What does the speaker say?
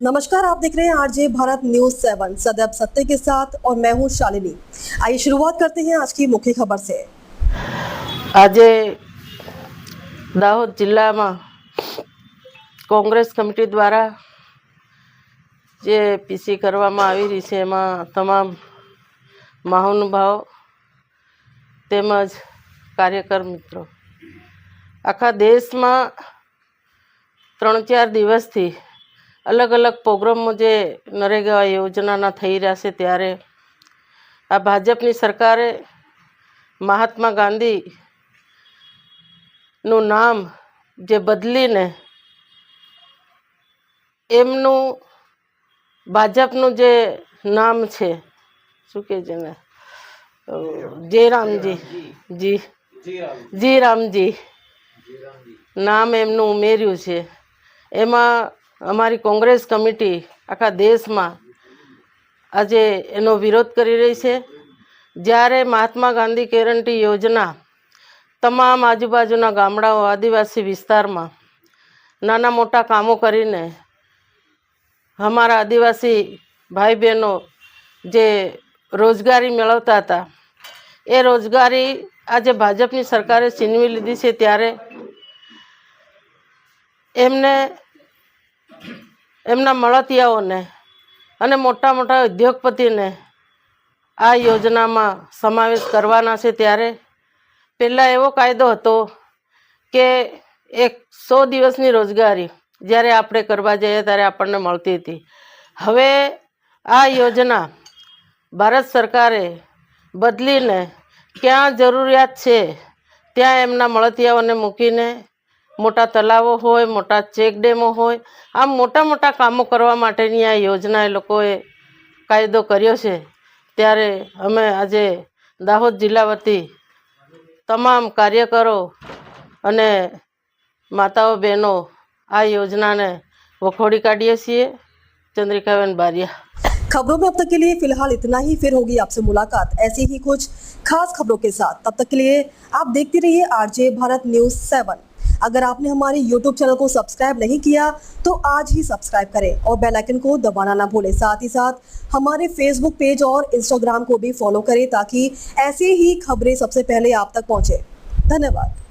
नमस्कार, आप देख रहे हैं आरजे भारत न्यूज 7 सदैव सत्य के साथ और मैं हूं शालिनी। आइए शुरुआत करते हैं आज की मुख्य खबर से। आज दाहोद जिला में कांग्रेस कमिटी द्वारा जे पीसी करवामां आवी रही छे एमां तमाम महानुभाव तेमज कार्यकर मित्रों आखा देश में 3-4 दिवस थी अलग अलग प्रोग्रामों जे नरेगा योजना थई रह्या छे त्यारे आ भाजपनी सरकारे महात्मा गांधी नु नाम जे बदलीने एमनु भाजपनु जे नाम छे शुं कहे छे ने जयरामजी जी जीरामजी नाम एमनु उमेर्यु छे। एमां अमारी कांग्रेस कमिटी आखा देश में आज एनो विरोध करी रही है। ज्यारे महात्मा गांधी गेरंटी योजना तमाम आजूबाजूना गामडाओ आदिवासी विस्तार में नाना मोटा कामों करीने हमारा आदिवासी भाई बहनों जे रोजगारी मेळवता था ए रोजगारी आज भाजपनी सरकारे छीनवी लीधी है त्यारे एमने एमना મળતિયાઓને અને મોટા મોટા ઉદ્યોગપતિને આ યોજનામાં સમાવેશ કરવાના છે। ત્યારે પહેલાં એવો કાયદો હતો કે 100 દિવસની રોજગારી જ્યારે આપણે કરવા જઈએ ત્યારે આપણને મળતી હતી। હવે આ યોજના ભારત સરકારે બદલીને ક્યાં જરૂરિયાત છે ત્યાં એમના મળતિયાઓને મૂકીને मोटा तलावो होय मोटा चेक डेमो होय आम मोटा मोटा कामों करवा माटेनी आ योजना ए लोकोए कायदो कर्यो छे। त्यारे अमे आज दाहोद जिला वती तमाम कार्यकरो अने माताओ बहनों आ योजना ने वखोड़ी काढ़ीए छीए। चंद्रिकाबेन बारिया। खबरों में अब तक के लिए फिलहाल इतना ही। फिर होगी आपसे मुलाकात ऐसी ही कुछ खास खबरों के साथ। तब तक के लिए आप देखते रहिए आरजे भारत न्यूज 7। अगर आपने हमारे YouTube चैनल को सब्सक्राइब नहीं किया तो आज ही सब्सक्राइब करें और बेल आइकन को दबाना ना भूलें। साथ ही साथ हमारे Facebook पेज और Instagram को भी फॉलो करें ताकि ऐसे ही खबरें सबसे पहले आप तक पहुंचे। धन्यवाद।